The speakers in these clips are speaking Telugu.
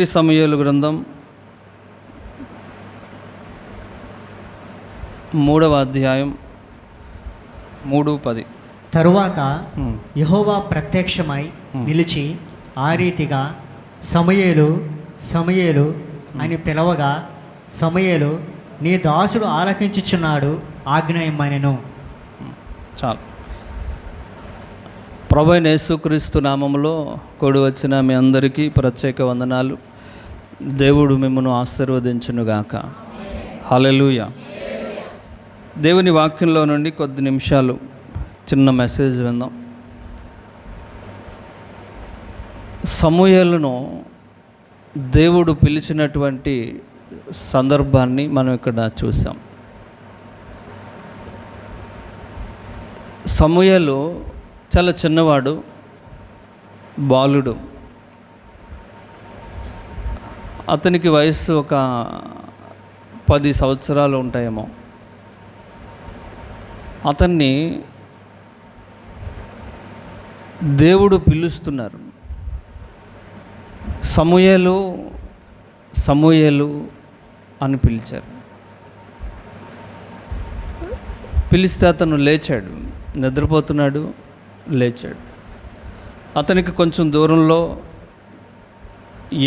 మొదటి సమూయేలు గ్రంథం 3వ అధ్యాయం 3:10. తరువాత యెహోవా ప్రత్యక్షమై నిలిచి ఆ రీతిగా సమూయేలు సమూయేలు అని పిలవగా, సమూయేలు నీ దాసుడు ఆలకించుచున్నాడు, ఆజ్ఞ ఇమ్మనెను. చాలు. ప్రభువైన యేసుక్రీస్తు నామములో కూడి వచ్చిన మీ అందరికీ ప్రత్యేక వందనాలు. దేవుడు మిమ్మల్ని ఆశీర్వదించునుగాక. హల్లెలూయా. దేవుని వాక్యంలో నుండి కొద్ది నిమిషాలు చిన్న మెసేజ్ విందాం. సమూయేలును దేవుడు పిలిచినటువంటి సందర్భాన్ని మనం ఇక్కడ చూసాం. సమూయేలు చాలా చిన్నవాడు, బాలుడు. అతనికి వయస్సు ఒక 10 సంవత్సరాలు ఉంటాయేమో. అతన్ని దేవుడు పిలుస్తున్నారు. సమూయేలు సమూయేలు అని పిలిచారు. పిలిస్తే అతను లేచాడు, నిద్రపోతున్నాడు, లేచాడు. అతనికి కొంచెం దూరంలో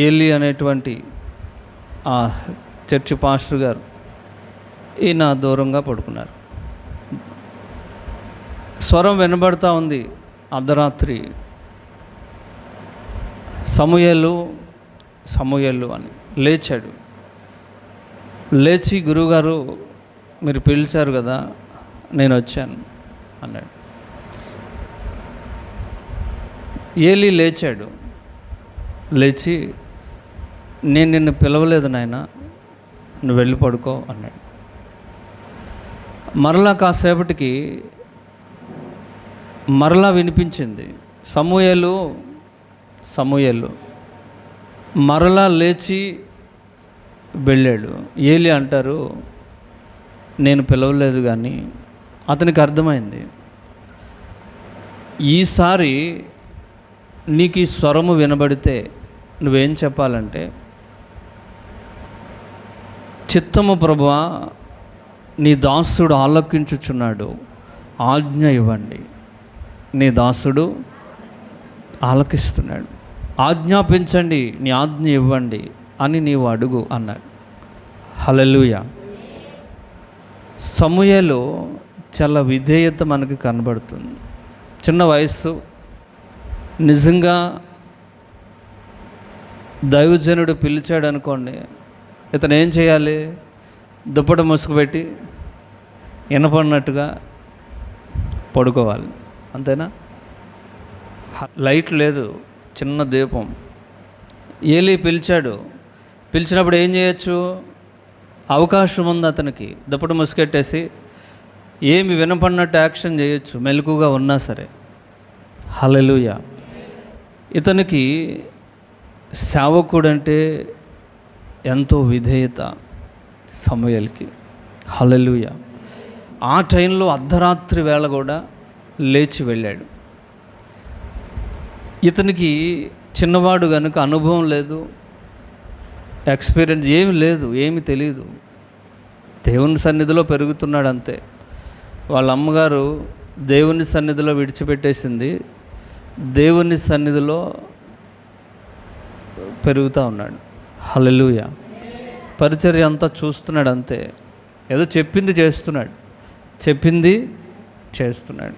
ఏలి అనేటువంటి ఆ చర్చి పాస్టర్ గారు, ఈయన దూరంగా పడుకున్నారు. స్వరం వినబడతా ఉంది అర్ధరాత్రి, సమూయేలు సమూయేలు అని. లేచాడు. లేచి, గురువుగారు మీరు పిలిచారు కదా, నేను వచ్చాను అన్నాడు. ఏలి లేచాడు. లేచి, నేను నిన్ను పిలవలేదు నాయన, నువ్వు వెళ్ళి పడుకో అన్నాడు. మరలా కాసేపటికి మరలా వినిపించింది, సమూయేలు సమూయేలు. మరలా లేచి వెళ్ళాడు. ఏలి అంటారు, నేను పిలవలేదు. కానీ అతనికి అర్థమైంది, ఈసారి నీకు ఈ స్వరము వినబడితే నువ్వేం చెప్పాలంటే, చిత్తము ప్రభువా, నీ దాసుడు ఆలకించుచున్నాడు, ఆజ్ఞ ఇవ్వండి. నీ దాసుడు ఆలకిస్తున్నాడు, ఆజ్ఞాపించండి, నీ ఆజ్ఞ ఇవ్వండి అని నీవు అడుగు అన్నాడు. హల్లెలూయా. సమూయేలు చాలా విధేయత మనకి కనబడుతుంది. చిన్న వయస్సు. నిజంగా దైవజనుడు పిలిచాడు అనుకోండి, ఇతను ఏం చేయాలి? దుప్పట ముసుగుపెట్టి వినపడినట్టుగా పడుకోవాలి, అంతేనా? లైట్ లేదు, చిన్న దీపం. ఏలి పిలిచాడు. పిలిచినప్పుడు ఏం చేయొచ్చు? అవకాశం ఉంది అతనికి. దుప్పట ముసుగెట్టేసి ఏమి వినపడినట్టు యాక్షన్ చేయొచ్చు, మెలకుగా ఉన్నా సరే. హల్లెలూయా. ఇతనికి సేవకుడంటే ఎంతో విధేయత సమూయేలుకి. హల్లెలూయా. ఆ టైంలో అర్ధరాత్రి వేళ కూడా లేచి వెళ్ళాడు. ఇతనికి చిన్నవాడు కనుక అనుభవం లేదు, ఎక్స్పీరియన్స్ ఏమి లేదు, ఏమి తెలియదు. దేవుని సన్నిధిలో పెరుగుతున్నాడు అంతే. వాళ్ళ అమ్మగారు దేవుని సన్నిధిలో విడిచిపెట్టేసింది, దేవుని సన్నిధిలో పెరుగుతూ ఉన్నాడు. హల్లెలూయా. పరిచర్య అంతా చూస్తున్నాడు అంతే. ఏదో చెప్పింది చేస్తున్నాడు, చెప్పింది చేస్తున్నాడు.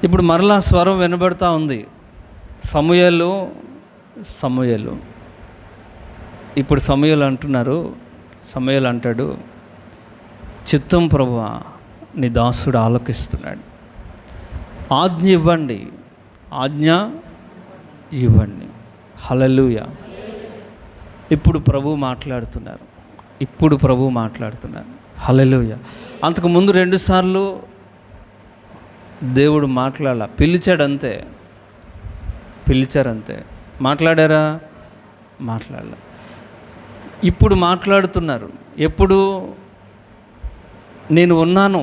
ఇప్పుడు మరలా స్వరం వినబడతా ఉంది, సమూయేలు సమూయేలు. ఇప్పుడు సమూయేలు అంటున్నారు, సమూయేలు అంటాడు, చిత్తం ప్రభువా, నీ దాసుడు ఆలకిస్తున్నాడు, ఆజ్ఞ ఇవ్వండి, ఆజ్ఞ ఇవ్వండి. హల్లెలూయా. ఇప్పుడు ప్రభు మాట్లాడుతున్నారు, ఇప్పుడు ప్రభు మాట్లాడుతున్నారు. హల్లెలూయా. అంతకుముందు 2 సార్లు దేవుడు మాట్లాడాల, పిలిచాడంతే, పిలిచారంతే. మాట్లాడారా? మాట్లాడాల. ఇప్పుడు మాట్లాడుతున్నారు. ఎప్పుడు? నేను ఉన్నాను,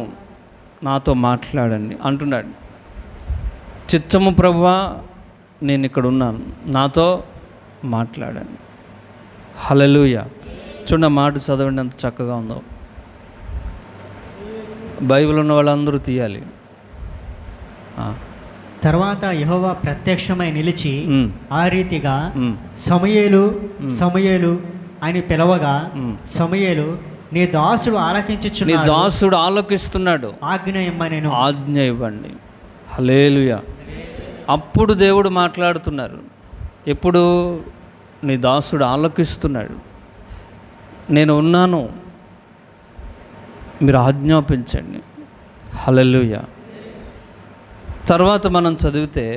నాతో మాట్లాడండి అంటున్నాడు. చిత్తము ప్రభువా, నేను ఇక్కడ ఉన్నాను, నాతో మాట్లాడండి. హల్లెలూయా. చూడండి, మాట చదవండి ఎంత చక్కగా ఉందో. బైబిల్ ఉన్న వాళ్ళందరూ తీయాలి. తర్వాత యెహోవా ప్రత్యక్షమై నిలిచి ఆ రీతిగా సమూయేలు సమూయేలు అని పిలవగా సమూయేలు నీ దాసుడు ఆలకించుచున్నాడు, నీ దాసుడు ఆలకిస్తున్నాడు, ఆజ్ఞ ఇమ్మనెను, ఆజ్ఞ ఇవ్వండి. హల్లెలూయా. అప్పుడు దేవుడు మాట్లాడుతున్నారు. ఎప్పుడు? నీ దాసుడు ఆలకిస్తున్నాడు, నేను ఉన్నాను, మీరు ఆజ్ఞాపించండి. హల్లెలూయా. తర్వాత మనం చదివితే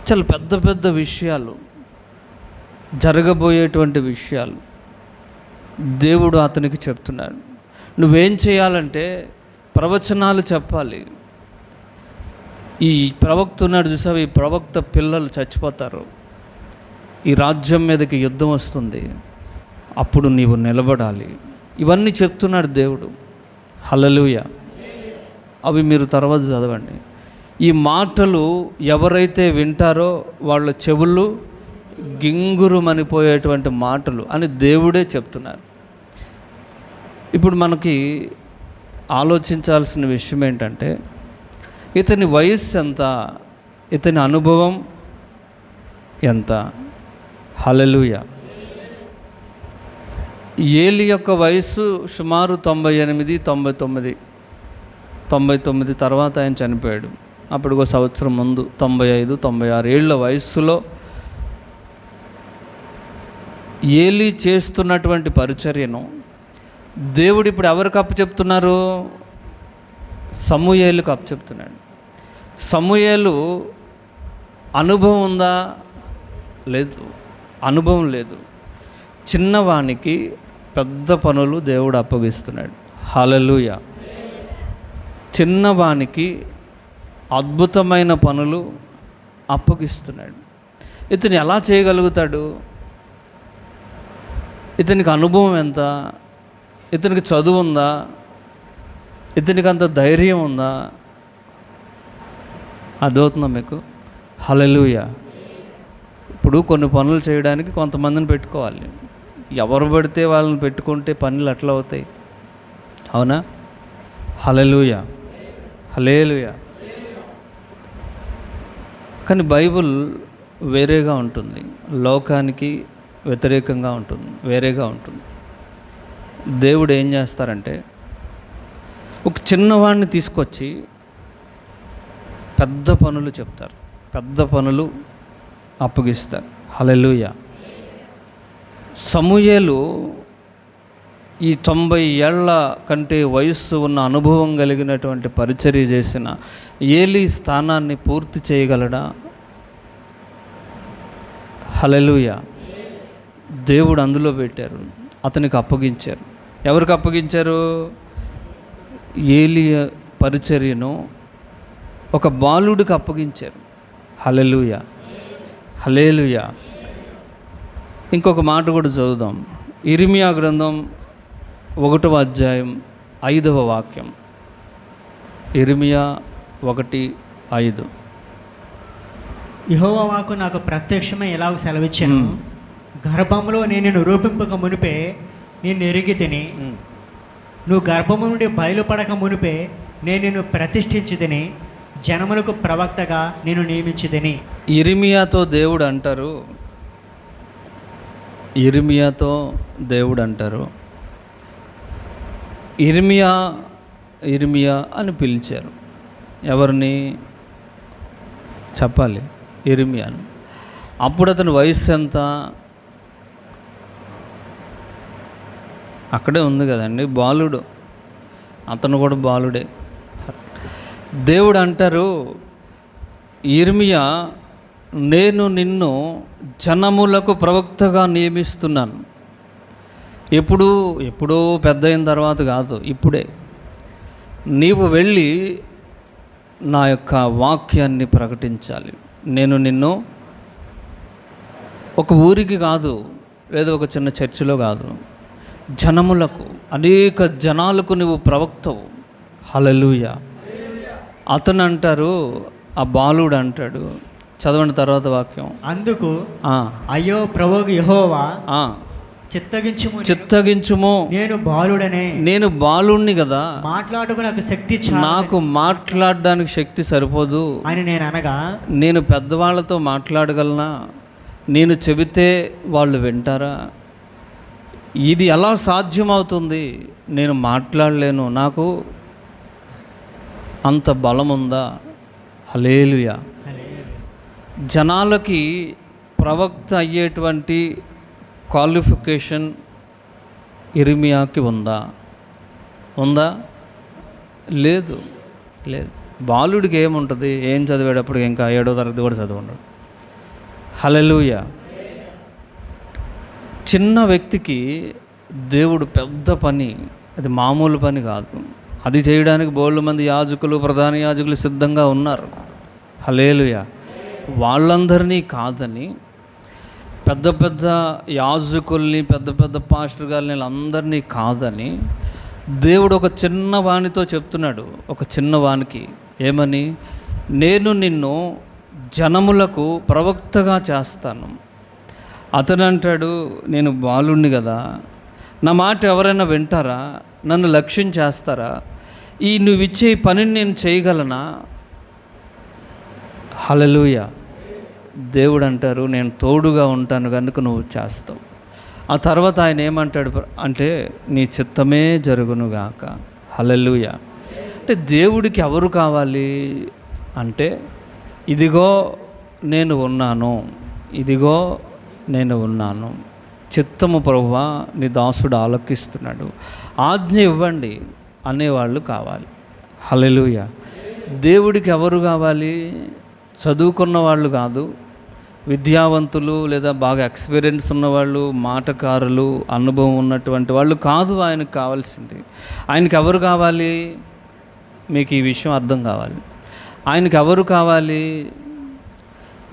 చాలా పెద్ద పెద్ద విషయాలు, జరగబోయేటువంటి విషయాలు దేవుడు అతనికి చెప్తున్నాడు. నువ్వేం చేయాలంటే ప్రవచనాలు చెప్పాలి. ఈ ప్రవక్త ఉన్నాడు చూసావు, ఈ ప్రవక్త పిల్లలు చచ్చిపోతారు, ఈ రాజ్యం మీదకి యుద్ధం వస్తుంది, అప్పుడు నీవు నిలబడాలి. ఇవన్నీ చెప్తున్నాడు దేవుడు. హల్లెలూయా. అవి మీరు తర్వాత చదవండి. ఈ మాటలు ఎవరైతే వింటారో వాళ్ళ చెవులు గింగురుమనిపోయేటువంటి మాటలు అని దేవుడే చెప్తున్నారు. ఇప్పుడు మనకి ఆలోచించాల్సిన విషయం ఏంటంటే, ఇతని వయస్సు ఎంత, ఇతని అనుభవం ఎంత. హల్లెలూయా. ఏలి యొక్క వయస్సు సుమారు 98, 99 తర్వాత ఆయన చనిపోయాడు. అప్పుడు ఒక సంవత్సరం ముందు 95, 96 ఏళ్ల వయస్సులో ఏలి చేస్తున్నటువంటి పరిచర్యను దేవుడు ఇప్పుడు ఎవరికి అప్పచెప్తున్నారు? సమూయేలుకు అప్పచెప్తున్నాడు. సమూయేలు అనుభవం ఉందా? లేదు, అనుభవం లేదు. చిన్నవానికి పెద్ద పనులు దేవుడు అప్పగిస్తున్నాడు. హల్లెలూయా. చిన్నవానికి అద్భుతమైన పనులు అప్పగిస్తున్నాడు. ఇతను ఎలా చేయగలుగుతాడు? ఇతనికి అనుభవం ఎంత? ఇతనికి చదువు ఉందా? ఇతనికి అంత ధైర్యం ఉందా? అర్థమవుతుందా మీకు? హల్లెలూయా. ఇప్పుడు కొన్ని పనులు చేయడానికి కొంతమందిని పెట్టుకోవాలి. ఎవరు పడితే వాళ్ళని పెట్టుకుంటే పనులు అట్లా అవుతాయి. అవునా? హల్లెలూయా, హల్లెలూయా. కానీ బైబుల్ వేరేగా ఉంటుంది, లోకానికి వ్యతిరేకంగా ఉంటుంది, వేరేగా ఉంటుంది. దేవుడు ఏం చేస్తారంటే, ఒక చిన్నవాడిని తీసుకొచ్చి పెద్ద పనులు చెప్తారు, పెద్ద పనులు అప్పగిస్తారు. హల్లెలూయా. సమూయేలు ఈ 90 ఏళ్ల కంటే వయస్సు ఉన్న అనుభవం కలిగినటువంటి పరిచర్య చేసిన ఏలీ స్థానాన్ని పూర్తి చేయగలడా? హల్లెలూయా. దేవుడు అందులో పెట్టారు, అతనికి అప్పగించారు. ఎవరికి అప్పగించారు? ఏలీ పరిచర్యను ఒక బాలుడికి అప్పగించారు. హల్లెలూయా, హల్లెలూయా. ఇంకొక మాట కూడా చదువుదాం. ఇర్మియా గ్రంథం 1వ అధ్యాయం 5వ వాక్యం. ఇర్మియా 1:5. యెహోవా వాక్కు నాకు ప్రత్యక్షమై ఎలాగ సెలవిచ్చాను, గర్భంలో నేను నిన్ను రూపింపక మునిపే నేను ఎరిగి తిని, నువ్వు గర్భము నుండి బయలుపడక మునిపే నేను నిన్ను ప్రతిష్ఠించితిని, జనములకు ప్రవక్తగా నేను నియమించితిని. ఇర్మియాతో దేవుడు అంటారు, ఇర్మియాతో దేవుడు అంటారు, ఇర్మియా ఇర్మియా అని పిలిచారు. ఎవరిని చెప్పాలి? ఇర్మియాను. అప్పుడు అతని వయస్సు ఎంత? అక్కడే ఉంది కదండి, బాలుడు. అతను కూడా బాలుడే. దేవుడు అంటారు, ఇర్మియా, నేను నిన్ను జనములకు ప్రవక్తగా నియమిస్తున్నాను. ఎప్పుడో పెద్ద అయిన తర్వాత కాదు, ఇప్పుడే. నీవు వెళ్ళి నా యొక్క వాక్యాన్ని ప్రకటించాలి. నేను నిన్ను ఒక ఊరికి కాదు, లేదా ఒక చిన్న చర్చిలో కాదు, జనములకు, అనేక జనాలకు నువ్వు ప్రవక్తవు. హల్లెలూయా. అతను అంటారు, ఆ బాలుడు అంటాడు, చదవండి తర్వాత వాక్యం. అందుకు ఆ, అయ్యో ప్రభువు యెహోవా, ఆ, చిత్తగించుము, చిత్తగించుము, నేను బాలుడనే, నేను బాలుణ్ణి కదా, మాట్లాడుకు నాకు శక్తి చాలదని నాకు మాట్లాడడానికి శక్తి సరిపోదు, అని నేను అనగా, నేను పెద్దవాళ్ళతో మాట్లాడగలనా, నేను చెబితే వాళ్ళు వింటారా, ఇది ఎలా సాధ్యమవుతుంది, నేను మాట్లాడలేను, నాకు అంత బలం ఉందా? హల్లెలూయా. జనాలకి ప్రవక్త అయ్యేటువంటి క్వాలిఫికేషన్ ఇర్మియాకి ఉందా? లేదు. బాలుడికి ఏముంటుంది? ఏం చదివేటప్పుడు ఇంకా 7వ తరగతి కూడా చదువుండడు. హల్లెలూయా. చిన్న వ్యక్తికి దేవుడు పెద్ద పని, అది మామూలు పని కాదు. అది చేయడానికి బోల్డు మంది యాజకులు, ప్రధాన యాజకులు సిద్ధంగా ఉన్నారు. హల్లెలూయా. వాళ్ళందరినీ కాదని పెద్ద పెద్ద యాజకుల్ని, పెద్ద పెద్ద పాస్టర్ గారిని, అందరినీ కాదని దేవుడు ఒక చిన్న వానితో చెప్తున్నాడు. ఒక చిన్న వానికి ఏమని? నేను నిన్ను జనములకు ప్రవక్తగా చేస్తాను. అతను అంటాడు, నేను బాలుణ్ణి కదా, నా మాట ఎవరైనా వింటారా? నన్ను లక్ష్యం చేస్తారా? నువ్వు ఇచ్చే పనిని నేను చేయగలనా? హల్లెలూయా. దేవుడు అంటారు, నేను తోడుగా ఉంటాను కనుక నువ్వు చేస్తావు. ఆ తర్వాత ఆయన ఏమంటాడు అంటే, నీ చిత్తమే జరుగునుగాక. హల్లెలూయా. అంటే దేవుడికి ఎవరు కావాలి అంటే, ఇదిగో నేను ఉన్నాను, ఇదిగో నేను ఉన్నాను, చిత్తము ప్రభువా నీ దాసుడు ఆలకిస్తున్నాడు, ఆజ్ఞ ఇవ్వండి అనేవాళ్ళు కావాలి. హల్లెలూయా. దేవుడికి ఎవరు కావాలి? చదువుకున్న వాళ్ళు కాదు, విద్యావంతులు లేదా బాగా ఎక్స్పీరియన్స్ ఉన్నవాళ్ళు, మాటకారులు, అనుభవం ఉన్నటువంటి వాళ్ళు కాదు ఆయనకు కావాల్సింది. ఆయనకి ఎవరు కావాలి? మీకు ఈ విషయం అర్థం కావాలి. ఆయనకి ఎవరు కావాలి?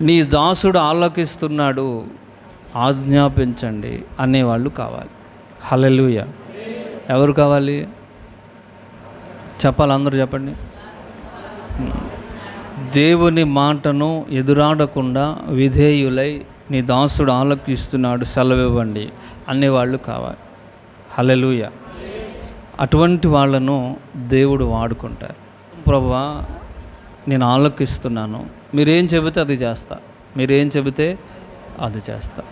నీ దాసుడు ఆలకిస్తున్నాడు, ఆజ్ఞాపించండి అనేవాళ్ళు కావాలి. హల్లెలూయా. ఎవరు కావాలి? చెప్పాలి, అందరూ చెప్పండి. దేవుని మాటను ఎదురాడకుండా విధేయులై నీ దాసుడు ఆలకిస్తున్నాడు, సెలవివ్వండి అనేవాళ్ళు కావాలి. హల్లెలూయా. అటువంటి వాళ్ళను దేవుడు వాడుకుంటారు. ప్రభువా నేను ఆలకిస్తున్నాను, మీరేం చెబితే అది చేస్తా, మీరేం చెబితే అది చేస్తా,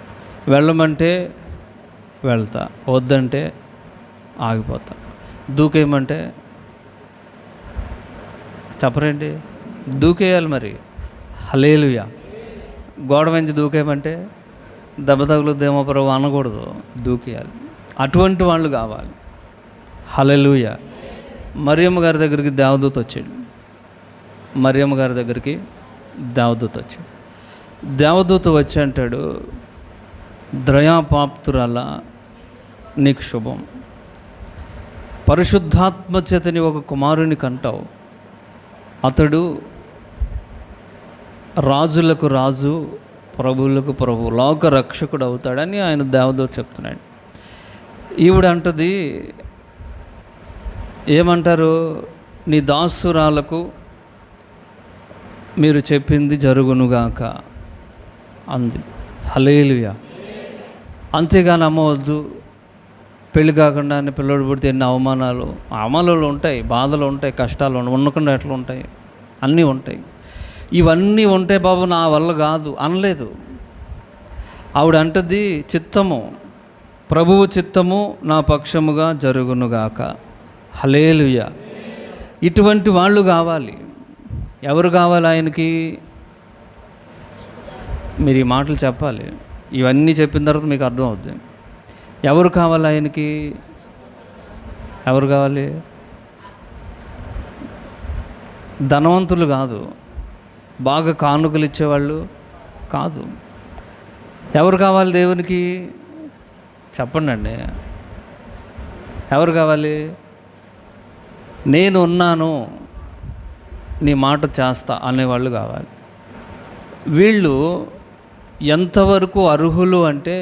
వెళ్ళమంటే వెళ్తా, వద్దంటే ఆగిపోతా, దూకేయమంటే చెప్పరండి, దూకేయాలి మరి. హల్లెలూయా. గోడ వెంచి దూకేయమంటే దెబ్బ తగులుద్దేమో ప్రభు అనకూడదు, దూకేయాలి. అటువంటి వాళ్ళు కావాలి. హల్లెలూయా. మరియమ్మ గారి దగ్గరికి దేవదూత వచ్చాడు. మరియమ్మ గారి దగ్గరికి దేవదూత వచ్చాడు. దేవదూత వచ్చి అంటాడు, ద్రయాపాప్తురాల నీకు శుభం, పరిశుద్ధాత్మ చేతని ఒక కుమారుని కంటావు, అతడు రాజులకు రాజు, ప్రభువులకు ప్రభు, లోక రక్షకుడు అవుతాడని ఆయన దేవదూత చెప్తున్నాడు. ఈవిడ అంటది, ఏమంటారు? నీ దాసురాలకు మీరు చెప్పింది జరుగునుగాక అంది. హల్లెలూయా. అంతేగాని అమ్మవద్దు, పెళ్ళి కాకుండా పిల్లడు పుడితే ఎన్ని అవమానాలు ఉంటాయి, బాధలు ఉంటాయి, కష్టాలు ఉండకుండా ఎట్లా ఉంటాయి, అన్నీ ఉంటాయి. ఇవన్నీ ఉంటే బాబు నా వల్ల కాదు అనలేదు. ఆవిడ అంటది, చిత్తము, ప్రభువు చిత్తము నా పక్షముగా జరుగునుగాక. హల్లెలూయా. ఇటువంటి వాళ్ళు కావాలి. ఎవరు కావాలి ఆయనకి? మీరు ఈ మాటలు చెప్పాలి. ఇవన్నీ చెప్పిన తర్వాత మీకు అర్థం అవుతుంది. ఎవరు కావాలి ఆయనకి? ఎవరు కావాలి? ధనవంతులు కాదు, బాగా కానుకలు ఇచ్చేవాళ్ళు కాదు. ఎవరు కావాలి దేవునికి? చెప్పండి అండి, ఎవరు కావాలి? నేను ఉన్నాను, నీ మాట చేస్తా అనేవాళ్ళు కావాలి. వీళ్ళు ఎంతవరకు అర్హులు అంటే,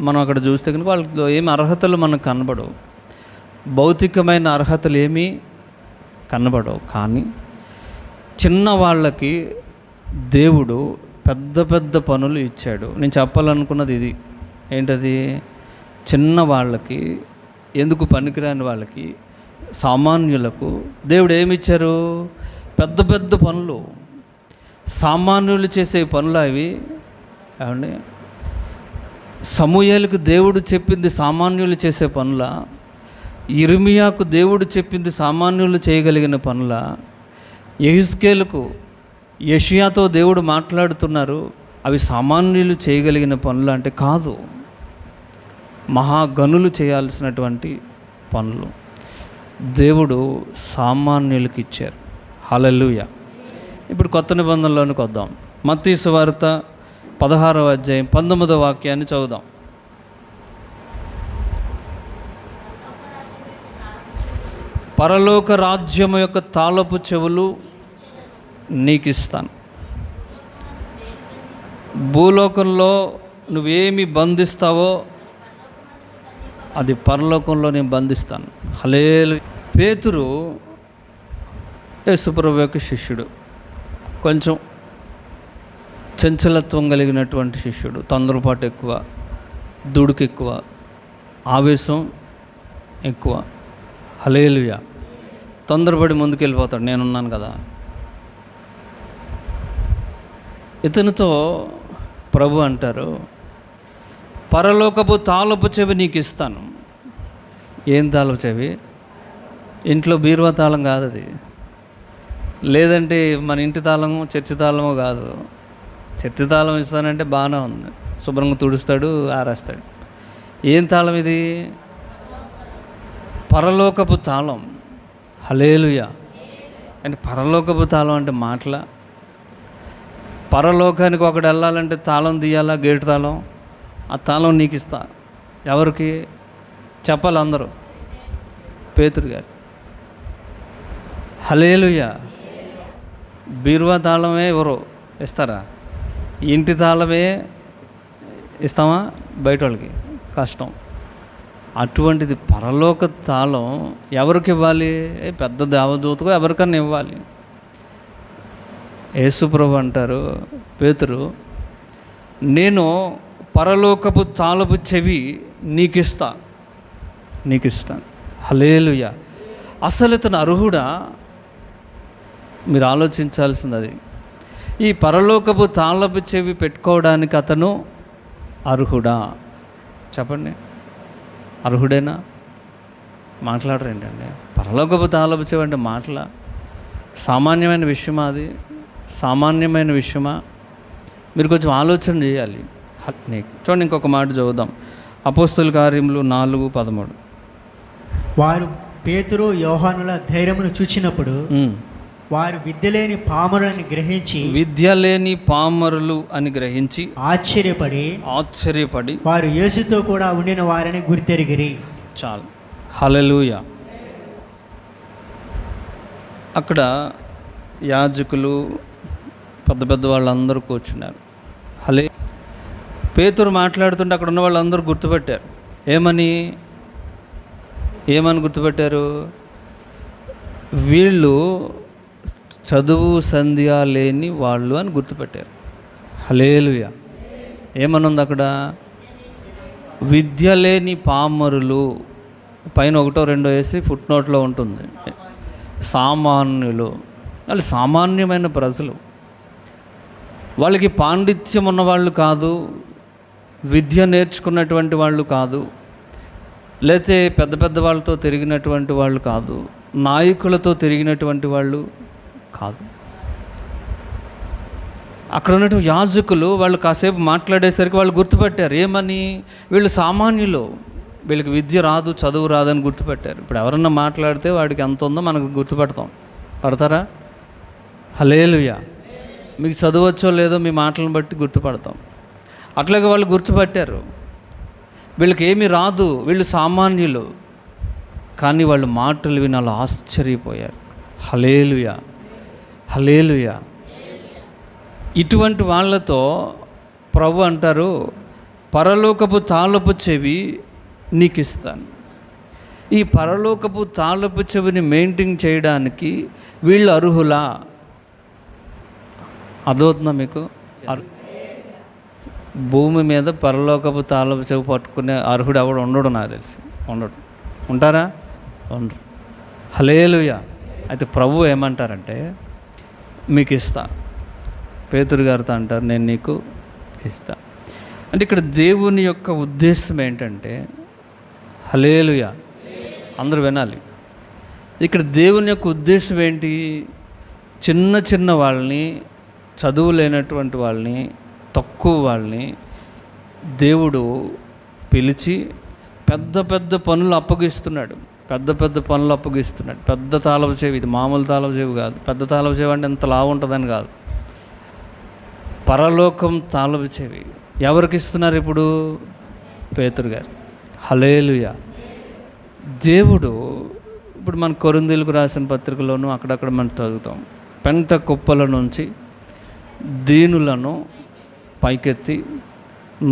మనం అక్కడ చూస్తే కనుక వాళ్ళకి ఏమి అర్హతలు మనకు కనబడవు, భౌతికమైన అర్హతలు ఏమీ కనబడవు. కానీ చిన్న వాళ్ళకి దేవుడు పెద్ద పెద్ద పనులు ఇచ్చాడు. నేను చెప్పాలనుకున్నది ఇది ఏంటది, చిన్న వాళ్ళకి, ఎందుకు పనికిరాని వాళ్ళకి, సామాన్యులకు దేవుడు ఏమిచ్చారు? పెద్ద పెద్ద పనులు. సామాన్యులు చేసే పనులు అవి. ఏమండి, సమూయేలుకు దేవుడు చెప్పింది సామాన్యులు చేసే పనుల, ఇర్మియాకు దేవుడు చెప్పింది సామాన్యులు చేయగలిగిన పనుల, యెహెజ్కేలుకు యెషయాతో దేవుడు మాట్లాడుతున్నారు, అవి సామాన్యులు చేయగలిగిన పనులు అంటే కాదు, మహాగణులు చేయాల్సినటువంటి పనులు దేవుడు సామాన్యులకు ఇచ్చారు. హల్లెలూయా. ఇప్పుడు కొత్త నిబంధనలోనికి వద్దాం. మత్తయి సువార్త 16వ అధ్యాయం 19వ వాక్యాన్ని చదువుదాం. పరలోక రాజ్యము యొక్క తాళపు చెవులు నీకు ఇస్తాను. భూలోకంలో నువ్వేమి బంధిస్తావో అది పరలోకంలో నేను బంధిస్తాను. హల్లెలూయా. పేతురు యేసుప్రభు యొక్క శిష్యుడు, కొంచెం చంచలత్వం కలిగినటువంటి శిష్యుడు, తొందరపాటు ఎక్కువ, దుడుకు ఎక్కువ, ఆవేశం ఎక్కువ. హల్లెలూయా. తొందరపడి ముందుకెళ్ళిపోతాడు, నేనున్నాను కదా. ఇతనితో ప్రభు అంటారు, పరలోకపు తాళపు చెవి నీకు ఇస్తాను. ఏం తాళపు చెవి? ఇంట్లో బీరువా తాళం కాదు అది, లేదంటే మన ఇంటి తాళము చర్చి తాళము కాదు. చర్చి తాళం ఇస్తానంటే బాగానే ఉంది, శుభ్రంగా తుడుస్తాడు, ఆరేస్తాడు. ఏం తాళం ఇది? పరలోకపు తాళం. హల్లెలూయా. అంటే పరలోకపు తాళం అంటే మాటల, పరలోకానికి ఒకడు వెళ్ళాలంటే తాళం తీయాలా, గేటు తాళం. ఆ తాళం నీకు ఇస్తా. ఎవరికి చెప్పాలి? అందరూ. పేతురు గారు. హల్లెలూయా. బీరువా తాళమే ఎవరు ఇస్తారా? ఇంటి తాళమే ఇస్తామా? బయట వాళ్ళకి కష్టం. అటువంటిది పరలోక తాళం ఎవరికి ఇవ్వాలి? పెద్ద దేవదూతకు ఎవరికన్నా ఇవ్వాలి. యేసుప్రభు అంటారు, పేతురు, నేను పరలోకపు తాళపు చెవి నీకు ఇస్తాను. హల్లెలూయా. అసలు ఇతను అర్హుడా? మీరు ఆలోచించాల్సింది అది. ఈ పరలోకపు తాళపు చెవి పెట్టుకోవడానికి అతను అర్హుడా? చెప్పండి, అర్హుడేనా? మాట్లాడరు ఏంటండి? పరలోకపు తాళపు చెవి అంటే మాటల సామాన్యమైన విషయమా? అది సామాన్యమైన విషయమా? మీరు కొంచెం ఆలోచన చేయాలి. చూడండి, ఇంకొక మాట చదువుదాం. అపోస్తలుల కార్యములు 4:13. వారు పేతురు యోహానుల ధైర్యమును చూచినప్పుడు వారు విద్య లేని పామరులు అని గ్రహించి ఆశ్చర్యపడి వారు యేసుతో కూడా ఉండిన వారిని గుర్తెరిగిరి. చాలు. హల్లెలూయా. అక్కడ యాజకులు, పెద్ద పెద్ద వాళ్ళందరూ కూర్చున్నారు. పేతురు మాట్లాడుతుంటే అక్కడ ఉన్న వాళ్ళందరూ గుర్తుపెట్టారు. ఏమని గుర్తుపెట్టారు? వీళ్ళు చదువు సంధ్య లేని వాళ్ళు అని గుర్తుపెట్టారు. హల్లెలూయా. ఏమనుంది అక్కడ? విద్య లేని పామరులు. పైన 1, 2 వేసి ఫుట్ నోట్లో ఉంటుంది. సామాన్యులు, వాళ్ళు సామాన్యమైన ప్రజలు. వాళ్ళకి పాండిత్యం ఉన్నవాళ్ళు కాదు, విద్య నేర్చుకున్నటువంటి వాళ్ళు కాదు, లేతే పెద్ద పెద్ద వాళ్ళతో తిరిగినటువంటి వాళ్ళు కాదు, నాయకులతో తిరిగినటువంటి వాళ్ళు కాదు. అక్కడ ఉన్నటువంటి యాజకులు వాళ్ళు కాసేపు మాట్లాడేసరికి వాళ్ళు గుర్తుపెట్టారు. ఏమని? వీళ్ళు సామాన్యులు, వీళ్ళకి విద్య రాదు, చదువు రాదని గుర్తుపెట్టారు. ఇప్పుడు ఎవరన్నా మాట్లాడితే వాడికి ఎంత ఉందో మనకు పడతారా? హల్లెలూయా. మీకు చదవచ్చో లేదో మీ మాటలను బట్టి గుర్తుపడతాం. అట్లాగే వాళ్ళు గుర్తుపట్టారు, వీళ్ళకి ఏమీ రాదు, వీళ్ళు సామాన్యులు. కానీ వాళ్ళు మాటలు విని వాళ్ళు ఆశ్చర్యపోయారు. హల్లెలూయా. హల్లెలూయా. ఇటువంటి వాళ్ళతో ప్రభు అంటారు, పరలోకపు తాళపు చెవి నీకు ఇస్తాను. ఈ పరలోకపు తాళపు చెవిని మెయింటైన్ చేయడానికి వీళ్ళు అర్హులా అర్థమవుతుందా మీకు? భూమి మీద పరలోకపు తాళపు చెవి పట్టుకునే అర్హుడు ఎవడు ఉండడు, నాకు తెలిసి ఉండడు. ఉంటారా? ఉండరు. హల్లెలూయా. అయితే ప్రభు ఏమంటారంటే మీకు ఇస్తా, పేతురు గారితో అంటారు నేను నీకు ఇస్తా. అంటే ఇక్కడ దేవుని యొక్క ఉద్దేశం ఏంటంటే, హల్లెలూయా, అందరూ వినాలి. ఇక్కడ దేవుని యొక్క ఉద్దేశం ఏంటి? చిన్న చిన్న వాళ్ళని, చదువు లేనటువంటి వాళ్ళని, తక్కువ వాళ్ళని దేవుడు పిలిచి పెద్ద పెద్ద పనులు అప్పగిస్తున్నాడు. పెద్ద పెద్ద పనులు అప్పగిస్తున్నాడు. పెద్ద తాళపు చెవి, ఇది మామూలు తాళపు చెవి కాదు. పెద్ద తాళపు చెవి అంటే ఎంత లావు ఉంటుందని కాదు, పరలోకం తాళపు చెవి. ఎవరికి ఇస్తున్నారు ఇప్పుడు? పేతురు గారు. హల్లెలూయా. దేవుడు ఇప్పుడు మన కొరింథీయులకు రాసిన పత్రికలోనూ అక్కడక్కడ మనం చదువుతాం, పెంట కుప్పల నుంచి దీనులను పైకెత్తి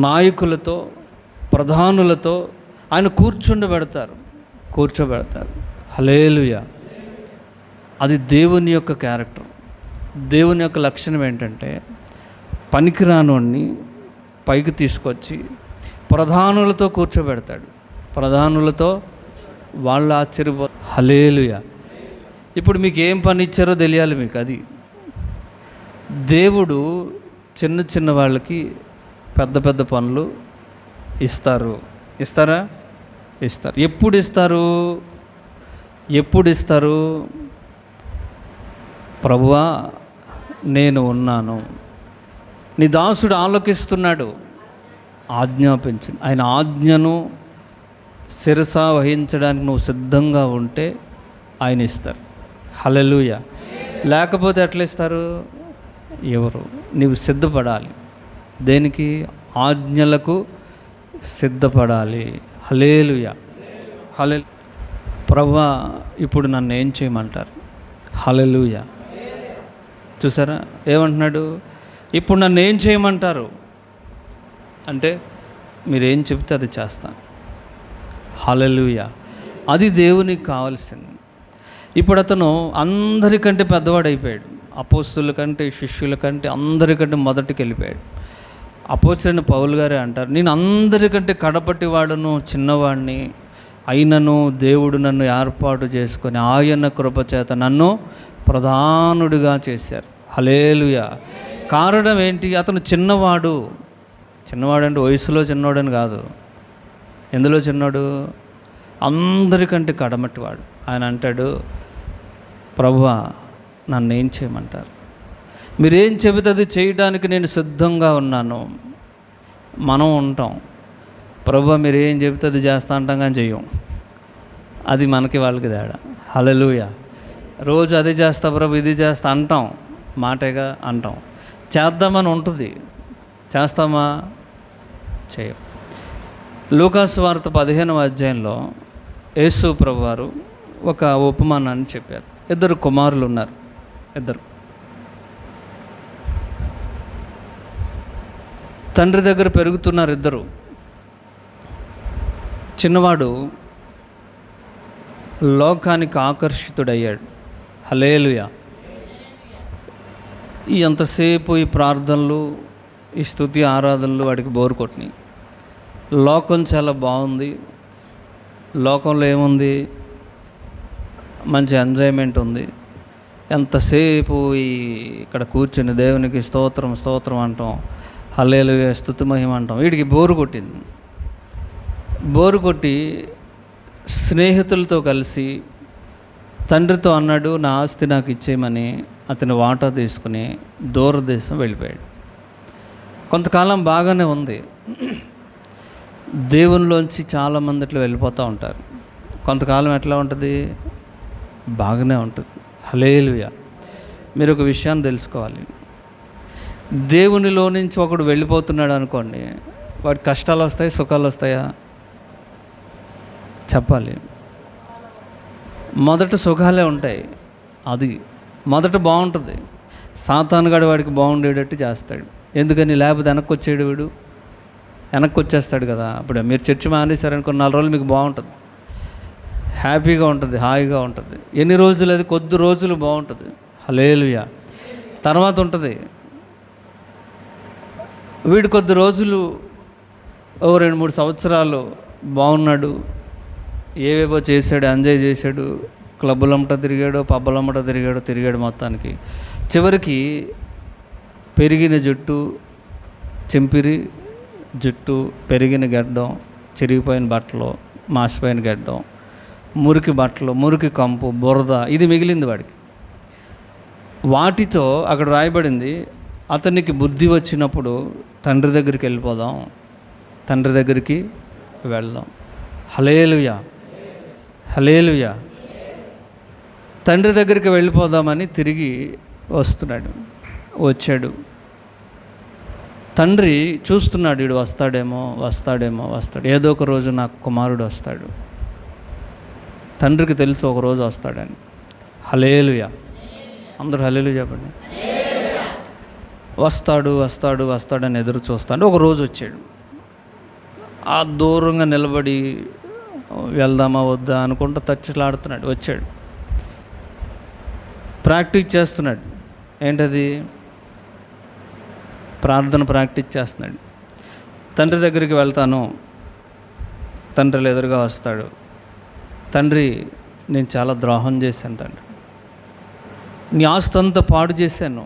నాయకులతో ప్రధానులతో ఆయన కూర్చోబెడతారు. హల్లెలూయా. అది దేవుని యొక్క క్యారెక్టర్. దేవుని యొక్క లక్షణం ఏంటంటే పనికిరానోడిని పైకి తీసుకొచ్చి ప్రధానులతో కూర్చోబెడతాడు. ప్రధానులతో వాళ్ళు ఆశ్చర్యపో. హల్లెలూయా. ఇప్పుడు మీకు ఏం పని ఇచ్చారో తెలియాలి మీకు. అది దేవుడు చిన్న చిన్న వాళ్ళకి పెద్ద పెద్ద పనులు ఇస్తారు. ఇస్తారా? ఇస్తారు. ఎప్పుడు ఇస్తారు? ప్రభువా నేను ఉన్నాను, నీ దాసుడు ఆలోకిస్తున్నాడు, ఆజ్ఞాపించు. ఆయన ఆజ్ఞను శిరస వహించడానికి నువ్వు సిద్ధంగా ఉంటే ఆయన ఇస్తారు. హల్లెలూయా. లేకపోతే ఎట్లా ఇస్తారు? ఎవరు? నీవు సిద్ధపడాలి. దేనికి? ఆజ్ఞలకు సిద్ధపడాలి. హల్లెలూయా. ప్రభువా ఇప్పుడు నన్ను ఏం చేయమంటారు? హల్లెలూయా. చూసారా ఏమంటున్నాడు? ఇప్పుడు నన్ను ఏం చేయమంటారు అంటే మీరేం చెప్తే అది చేస్తాను. హల్లెలూయా. అది దేవునికి కావాల్సింది. ఇప్పుడు అతను అందరికంటే పెద్దవాడైపోయాడు. అపోస్తుల కంటే, శిష్యుల కంటే, అందరికంటే మొదటికి వెళ్ళిపోయాడు. అపోస్తలుడైన పౌలు గారే అంటారు, నేను అందరికంటే కడపటి వాడును, చిన్నవాడిని అయినను దేవుడు నన్ను ఏర్పాటు చేసుకొని ఆయన కృపచేత నన్ను ప్రధానుడిగా చేశారు. హల్లెలూయా. కారణం ఏంటి? అతను చిన్నవాడు అంటే వయసులో చిన్నవాడని కాదు. ఎందులో చిన్నవాడు? అందరికంటే కడమటివాడు. ఆయన అంటాడు, ప్రభువా నన్ను ఏం చేయమంటారు? మీరేం చెబితే అది చేయడానికి నేను సిద్ధంగా ఉన్నాను. మనం ఉంటాం, ప్రభువా మీరేం చెబితే అది చేస్తా అంటాం కానీ చెయ్యం. అది మనకి వాళ్ళకి తేడా. హల్లెలూయా. రోజు అది చేస్తా ప్రభు, ఇది చేస్తా అంటాం, మాటగా అంటాం. చేద్దామని ఉంటుంది, చేస్తామా? చేయం. లూకాసు వార్త 15వ అధ్యాయంలో యేసు ప్రభువారు ఒక ఉపమానాన్ని చెప్పారు. 2 కుమారులు ఉన్నారు. 2 తండ్రి దగ్గర పెరుగుతున్నారు. 2 చిన్నవాడు లోకానికి ఆకర్షితుడయ్యాడు. హల్లెలూయా. ఎంతసేపు ఈ ప్రార్థనలు, ఈ స్తుతి ఆరాధనలు వాడికి బోరు కొట్టినాయి. లోకం చాలా బాగుంది. లోకంలో ఏముంది? మంచి ఎంజాయ్మెంట్ ఉంది. ఎంతసేపు ఇక్కడ కూర్చుని దేవునికి స్తోత్రం అంటాం, హల్లెలూయా స్తుతి మహిమ అంటాం. వీడికి బోరు కొట్టింది. బోరు కొట్టి స్నేహితులతో కలిసి తండ్రితో అన్నాడు, నా ఆస్తి నాకు ఇచ్చేయమని. అతని వాటా తీసుకుని దూరదేశం వెళ్ళిపోయాడు. కొంతకాలం బాగానే ఉంది. దేవునిలోంచి చాలామంది ఇట్లా వెళ్ళిపోతూ ఉంటారు. కొంతకాలం ఎట్లా ఉంటుంది? బాగానే ఉంటుంది. హల్లెలూయా. మీరు ఒక విషయాన్ని తెలుసుకోవాలి. దేవునిలో నుంచి ఒకడు వెళ్ళిపోతున్నాడు అనుకోండి, వాడి కష్టాలు వస్తాయి, సుఖాలు వస్తాయా? చెప్పాలి. మొదట సుఖాలే ఉంటాయి. అది మొదట బాగుంటుంది. సాతానుగాడు వాడికి బాగుండేటట్టు చేస్తాడు. ఎందుకని? లేకపోతే వెనక్కి వచ్చేస్తాడు కదా. ఇప్పుడు మీరు చర్చి మానేశారనుకో, 4 రోజులు మీకు బాగుంటుంది, హ్యాపీగా ఉంటుంది, హాయిగా ఉంటుంది. ఎన్ని రోజులు? అది కొద్ది రోజులు బాగుంటుంది. హల్లెలూయా. తర్వాత ఉంటుంది వీడు కొద్ది రోజులు 2-3 సంవత్సరాలు బాగున్నాడు, ఏవేవో చేశాడు, ఎంజాయ్ చేశాడు, క్లబ్బులమ్మట తిరిగాడు, పబ్బులమ్మట తిరిగాడు మొత్తానికి. చివరికి పెరిగిన జుట్టు, చెంపిరి జుట్టు, పెరిగిన గడ్డం, చిరిగిపోయిన బట్టలు, మాసిపోయిన గడ్డం, మురికి బట్టలు, మురికి కంపు, బురద, ఇది మిగిలింది వాడికి. వాటితో అక్కడ రాయబడింది, అతనికి బుద్ధి వచ్చినప్పుడు తండ్రి దగ్గరికి వెళ్ళిపోదాం, తండ్రి దగ్గరికి వెళ్దాం. హల్లెలూయా, హల్లెలూయా. తండ్రి దగ్గరికి వెళ్ళిపోదామని తిరిగి వచ్చాడు. తండ్రి చూస్తున్నాడు, వీడు వస్తాడు, ఏదో ఒక రోజు నాకు కుమారుడు వస్తాడు. తండ్రికి తెలుసు ఒకరోజు వస్తాడని. హల్లెలూయా, అందరూ హల్లెలూయా చెప్పండి. వస్తాడని ఎదురు చూస్తాడు. ఒక రోజు వచ్చాడు. ఆ దూరంగా నిలబడి వెళ్దామా వద్దా అనుకుంటూ తచ్చులాడుతున్నాడు. వచ్చాడు, ప్రాక్టీస్ చేస్తున్నాడు. ఏంటది? ప్రార్థన ప్రాక్టీస్ చేస్తున్నాడు. తండ్రి దగ్గరికి వెళ్తాను, తండ్రి ఎదురుగా వస్తాడు. తండ్రి, నేను చాలా ద్రోహం చేశాను తండ్రి, నీ ఆస్తి అంతా పాడు చేశాను,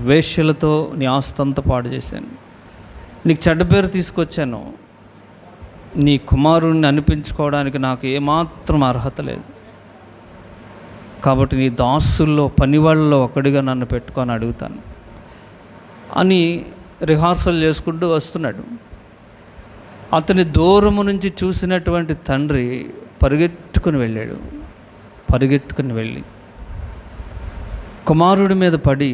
వేశ్యలతో నీ ఆస్తి అంతా పాడు చేశాను, నీకు చెడ్డ పేరు తీసుకొచ్చాను, నీ కుమారుణ్ణి అనిపించుకోవడానికి నాకు ఏమాత్రం అర్హత లేదు, కాబట్టి నీ దాసుల్లో పనివాళ్ళలో ఒకడిగా నన్ను పెట్టుకొని అడుగుతాను అని రిహార్సల్ చేసుకుంటూ వస్తున్నాడు. అతని దూరము నుంచి చూసినటువంటి తండ్రి పరిగెత్తుకుని వెళ్ళి కుమారుడి మీద పడి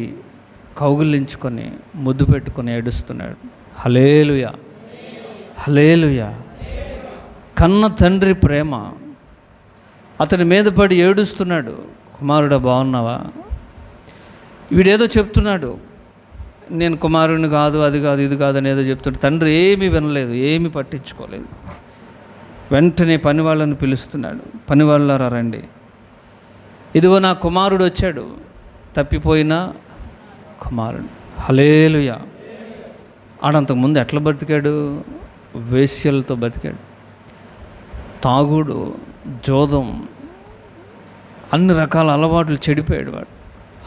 కౌగిలించుకొని ముద్దు పెట్టుకొని ఏడుస్తున్నాడు. హల్లెలూయా, హల్లెలూయా. కన్న తండ్రి ప్రేమ. అతని మీద పడి ఏడుస్తున్నాడు. కుమారుడా బాగున్నావా? వీడేదో చెప్తున్నాడు, నేను కుమారుడిని కాదు, అది కాదు, ఇది కాదు అని ఏదో చెప్తున్నాడు. తండ్రి ఏమీ వినలేదు, ఏమీ పట్టించుకోలేదు. వెంటనే పని వాళ్ళని పిలుస్తున్నాడు. పని వాళ్ళారా రండి, ఇదిగో నా కుమారుడు వచ్చాడు, తప్పిపోయిన కుమారుడు. హల్లెలూయా. ఆడంతకుముందు ఎట్లా బతికాడు? వేశ్యలతో బతికాడు. తాగుడు, జోదం, అన్ని రకాల అలవాట్లు చెడిపోయాడు వాడు.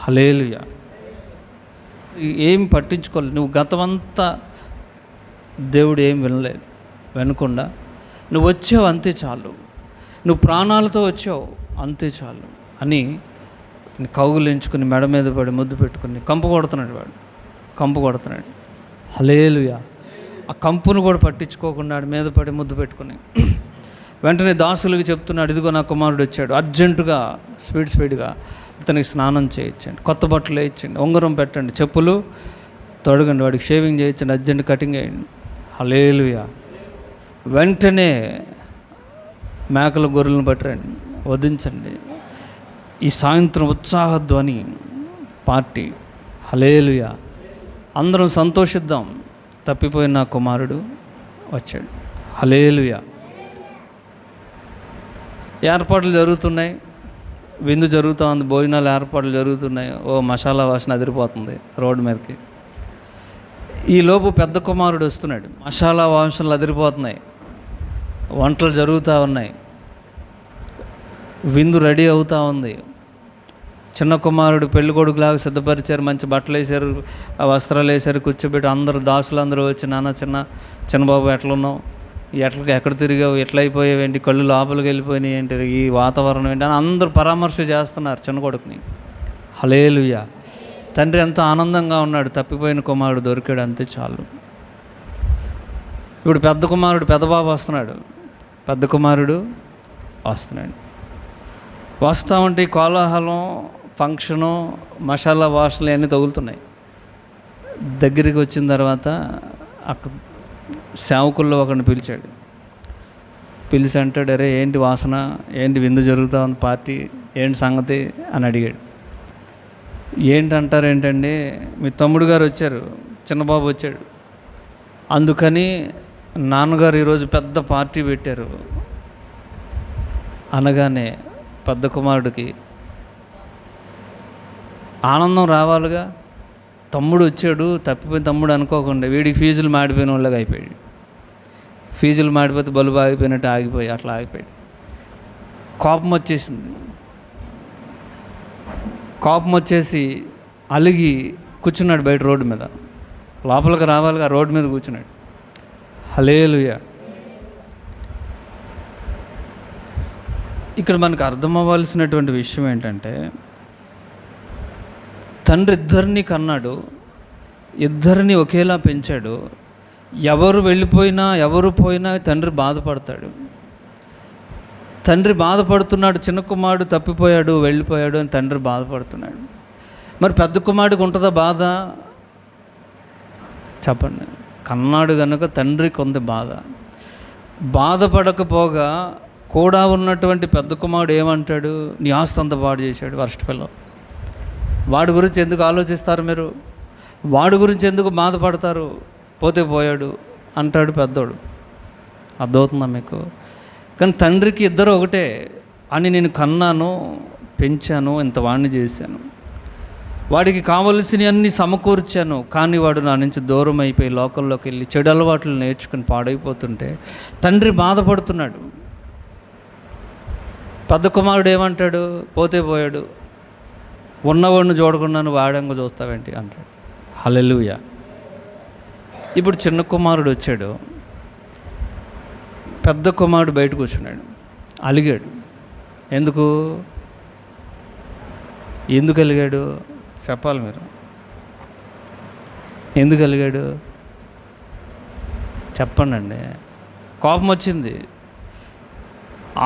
హల్లెలూయా. ఏమి పట్టించుకోలేదు. నువ్వు గతమంతా దేవుడు ఏం వినలేదు, వినకుండా నువ్వు వచ్చావు అంతే చాలు, నువ్వు ప్రాణాలతో వచ్చావు అంతే చాలు అని కౌగులించుకుని మెడ మీద పడి ముద్దు పెట్టుకుని కంపు కొడుతున్నాడు. హల్లెలూయా. ఆ కంపును కూడా పట్టించుకోకుండా మీద పడి ముద్దు పెట్టుకుని వెంటనే దాసులకు చెప్తున్నాడు, ఇదిగో నా కుమారుడు వచ్చాడు, అర్జెంటుగా స్పీడ్గా ఇతనికి స్నానం చేయించండి, కొత్త బట్టలు వేయించండి, ఉంగరం పెట్టండి, చెప్పులు తొడగండి, వాడికి షేవింగ్ చేయించండి, అర్జెంట్ కటింగ్ వేయండి. హల్లెలూయా. వెంటనే మేకల గొర్రెలను పట్టరండి, వధించండి. ఈ సాయంత్రం ఉత్సాహధ్వని పార్టీ. హల్లెలూయా. అందరం సంతోషిద్దాం, తప్పిపోయిన నా కుమారుడు వచ్చాడు. హల్లెలూయా. ఏర్పాట్లు జరుగుతున్నాయి, విందు జరుగుతూ ఉంది, భోజనాలు ఏర్పాట్లు జరుగుతున్నాయి. మసాలా వాసన అదిరిపోతుంది రోడ్డు మీదకి. ఈలోపు పెద్ద కుమారుడు వస్తున్నాడు. మసాలా వాసనలు అదిరిపోతున్నాయి, వంటలు జరుగుతూ ఉన్నాయి, విందు రెడీ అవుతూ ఉంది. చిన్న కుమారుడు పెళ్లి కొడుకులాగా సిద్ధపరిచారు, మంచి బట్టలు వేశారు, వస్త్రాలు వేశారు, కూర్చోబెట్టి అందరూ దాసులందరూ వచ్చి, నాన్న చిన్నబాబు ఎట్లున్నావు, ఎక్కడ తిరిగావు, ఎట్లా అయిపోయావు ఏంటి, కళ్ళు లోపలికి వెళ్ళిపోయినాయి ఏంటి, ఈ వాతావరణం ఏంటి అని అందరూ పరామర్శ చేస్తున్నారు చిన్న కొడుకుని. హల్లెలూయా. తండ్రి ఎంతో ఆనందంగా ఉన్నాడు, తప్పిపోయిన కుమారుడు దొరికాడు అంతే చాలు. ఇప్పుడు పెద్ద కుమారుడు పెద్దబాబు వస్తున్నాడు. వస్తూ ఉంటే కోలాహలం, ఫంక్షను, మసాలా వాసనలు అన్నీ తగులుతున్నాయి. దగ్గరికి వచ్చిన తర్వాత అక్కడ సేవకుల్లో ఒకరిని పిలిచి అంటాడు, అరే ఏంటి వాసన, ఏంటి విందు జరుగుతూ ఉంది, పార్టీ ఏంటి సంగతి అని అడిగాడు. ఏంటంటారేంటండి, మీ తమ్ముడు గారు వచ్చారు, చిన్నబాబు వచ్చాడు, అందుకని నాన్నగారు ఈరోజు పెద్ద పార్టీ పెట్టారు అనగానే పెద్ద కుమారుడికి ఆనందం రావాలిగా. తమ్ముడు వచ్చాడు, తప్పిపోయిన తమ్ముడు అనుకోకుండా వీడికి ఫీజులు మాడిపోయిన వాళ్ళగా అయిపోయాడు. ఫీజులు మాడిపోతే బలుబు ఆగిపోయినట్టు ఆగిపోయి అట్లా ఆగిపోయాడు. కోపం వచ్చేసింది. కోపం వచ్చేసి అలిగి కూర్చున్నాడు బయట రోడ్డు మీద. లోపలికి రావాలిగా రోడ్డు మీద కూర్చున్నాడు. హల్లెలూయా. ఇక్కడ మనకు అర్థం అవ్వాల్సినటువంటి విషయం ఏంటంటే, తండ్రి ఇద్దరిని కన్నాడు, ఇద్దరిని ఒకేలా పెంచాడు. ఎవరు వెళ్ళిపోయినా ఎవరు పోయినా తండ్రి బాధపడతాడు. తండ్రి బాధపడుతున్నాడు, చిన్న కుమారుడు తప్పిపోయాడు వెళ్ళిపోయాడు అని తండ్రి బాధపడుతున్నాడు. మరి పెద్ద కుమారుడికి ఉంటుందా బాధ? చెప్పండి. కన్నాడు కనుక తండ్రికి ఉంది బాధ. బాధపడకపోగా కూడా ఉన్నటువంటి పెద్ద కుమారుడు ఏమంటాడు? నీ ఆస్తి అంతా పాడు చేశాడు, వర్స్ట్ ఫెలో. వాడి గురించి ఎందుకు ఆలోచిస్తారు మీరు? వాడి గురించి ఎందుకు బాధపడతారు? పోతే పోయాడు అంటాడు పెద్దోడు. అర్థమవుతుందా మీకు? కానీ తండ్రికి ఇద్దరు ఒకటే అని, నేను కన్నాను, పెంచాను, ఇంత వాడిని చేశాను, వాడికి కావలసినవన్నీ సమకూర్చాను, కానీ వాడు నా నుంచి దూరం అయిపోయి లోకంలోకి వెళ్ళి చెడు అలవాట్లు నేర్చుకుని పాడైపోతుంటే తండ్రి బాధపడుతున్నాడు. పెద్ద కుమారుడు ఏమంటాడు? పోతే పోయాడు, ఉన్నవాడిని చూడకుండా వాడంగా చూస్తావేంటి అంటాడు. హల్లెలూయా. ఇప్పుడు చిన్న కుమారుడు వచ్చాడు, పెద్ద కుమారుడు బయటకు కూర్చున్నాడు, అలిగాడు. ఎందుకు అలిగాడు? చెప్పాలి మీరు. ఎందుకు అలిగాడు? చెప్పండి. కోపం వచ్చింది.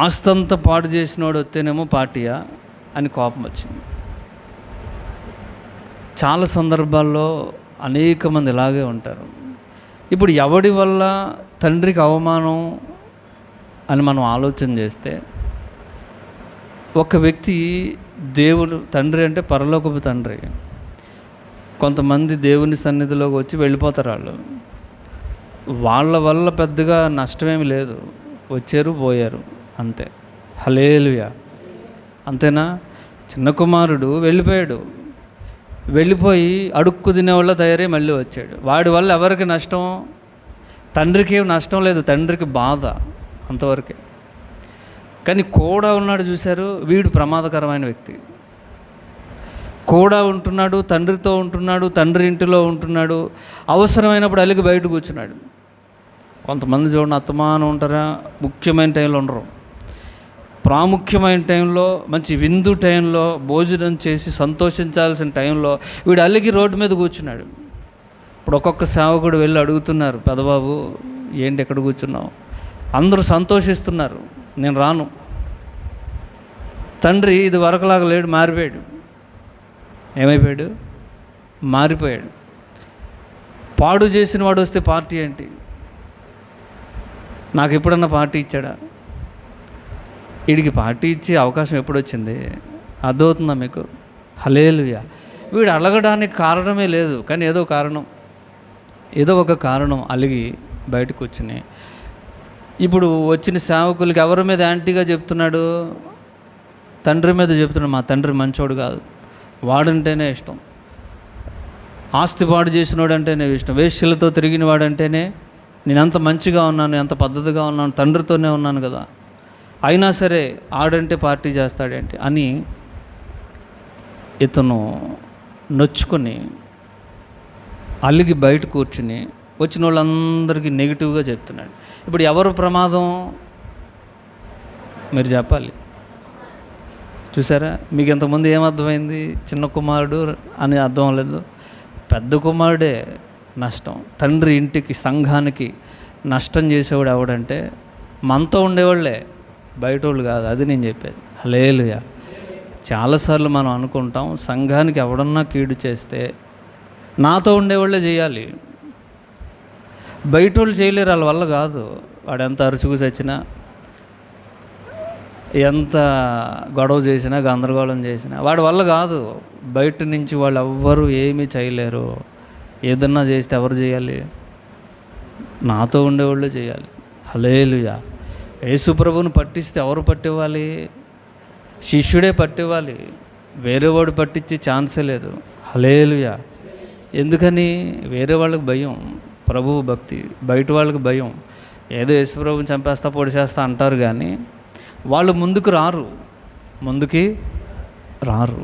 ఆస్తంతా పాడు చేసినోడు వస్తేనేమో పార్టీయా అని కోపం వచ్చింది. చాలా సందర్భాల్లో అనేక మంది ఇలాగే ఉంటారు. ఇప్పుడు ఎవడి వల్ల తండ్రికి అవమానం అని మనం ఆలోచన చేస్తే, ఒక వ్యక్తి దేవుడు తండ్రి అంటే పరలోకపు తండ్రి. కొంతమంది దేవుని సన్నిధిలోకి వచ్చి వెళ్ళిపోతారు. వాళ్ళ వల్ల పెద్దగా నష్టమేమి లేదు, వచ్చారు పోయారు అంతే. హల్లెలూయా. అంతేనా? చిన్న కుమారుడు వెళ్ళిపోయాడు, వెళ్ళిపోయి అడుక్కు తినేవాళ్ళ తయారై మళ్ళీ వచ్చాడు. వాడి వల్ల ఎవరికి నష్టం? తండ్రికి ఏం నష్టం లేదు, తండ్రికి బాధ అంతవరకే. కానీ కూడా ఉన్నాడు చూశారు, వీడు ప్రమాదకరమైన వ్యక్తి. కూడా ఉంటున్నాడు, తండ్రితో ఉంటున్నాడు, తండ్రి ఇంటిలో ఉంటున్నాడు, అవసరమైనప్పుడు అలిగి బయట కూర్చున్నాడు. కొంతమంది చూడండి, అత్తమానం ఉంటారా, ముఖ్యమైన టైంలో ఉండరు. ప్రాముఖ్యమైన టైంలో, మంచి విందు టైంలో, భోజనం చేసి సంతోషించాల్సిన టైంలో వీడు అలిగి రోడ్డు మీద కూర్చున్నాడు. ఇప్పుడు ఒక్కొక్క సేవకుడు వెళ్ళి అడుగుతున్నారు, పెదబాబు ఏంటి ఎక్కడ కూర్చున్నావు? అందరూ సంతోషిస్తున్నారు, నేను రాను. తండ్రి ఇది వరకులాగా లేడు, మారిపోయాడు. ఏమైపోయాడు? మారిపోయాడు. పాడు చేసిన వాడు వస్తే పార్టీ ఏంటి? నాకు ఎప్పుడన్నా పార్టీ ఇచ్చాడా? వీడికి పార్టీ ఇచ్చే అవకాశం ఎప్పుడు వచ్చింది? అర్థమవుతుందా మీకు? హల్లెలూయా. వీడు అలగడానికి కారణమే లేదు, కానీ ఏదో ఒక కారణం అలిగి బయటకు వచ్చినాయి. ఇప్పుడు వచ్చిన సేవకులకి ఎవరి మీద యాంటీగా చెప్తున్నాడు? తండ్రి మీద చెప్తున్నాడు. మా తండ్రి మంచోడు కాదు, వాడంటేనే ఇష్టం, ఆస్తి పాడు చేసినోడు అంటేనే ఇష్టం, వేశ్యలతో తిరిగిన వాడంటేనే నేను ఎంత మంచిగా ఉన్నాను, ఎంత పద్ధతిగా ఉన్నాను, తండ్రితోనే ఉన్నాను కదా, అయినా సరే ఆడంటే పార్టీ చేస్తాడేంటి అని ఇతను నొచ్చుకొని అలిగి బయట కూర్చుని వచ్చిన వాళ్ళందరికీ నెగిటివ్గా చెప్తున్నాడు. ఇప్పుడు ఎవరు ప్రమాదం? మీరు చెప్పాలి. చూసారా? మీకు ఇంతకుముందు ఏమర్థమైంది? చిన్న కుమారుడు అని అర్థం లేదు, పెద్ద కుమారుడే నష్టం. తండ్రి ఇంటికి, సంఘానికి నష్టం చేసేవాడు ఎవడంటే మనతో ఉండేవాళ్ళే, బయట వాళ్ళు కాదు. అది నేను చెప్పేది. హల్లెలూయా. చాలాసార్లు మనం అనుకుంటాం, సంఘానికి ఎవడన్నా కీడు చేస్తే నాతో ఉండేవాళ్ళే చేయాలి, బయట వాళ్ళు చేయలేరు, వాళ్ళ వల్ల కాదు. వాడు ఎంత అరుచుకు చచ్చినా, ఎంత గొడవ చేసినా, గందరగోళం చేసినా వాడి వల్ల కాదు. బయట నుంచి వాళ్ళు ఎవ్వరూ ఏమీ చేయలేరు. ఏదన్నా చేస్తే ఎవరు చేయాలి? నాతో ఉండేవాళ్ళే చేయాలి. హల్లెలూయా. యేసు ప్రభువుని పట్టిస్తే ఎవరు పట్టివ్వాలి? శిష్యుడే పట్టివ్వాలి, వేరేవాడు పట్టించే ఛాన్సే లేదు. హల్లెలూయా. ఎందుకని? వేరే వాళ్ళకి భయం, ప్రభువు భక్తి. బయట వాళ్ళకి భయం, ఏదో యేసుప్రభుని చంపేస్తా పొడి చేస్తా అంటారు, కానీ వాళ్ళు ముందుకు రారు, ముందుకి రారు.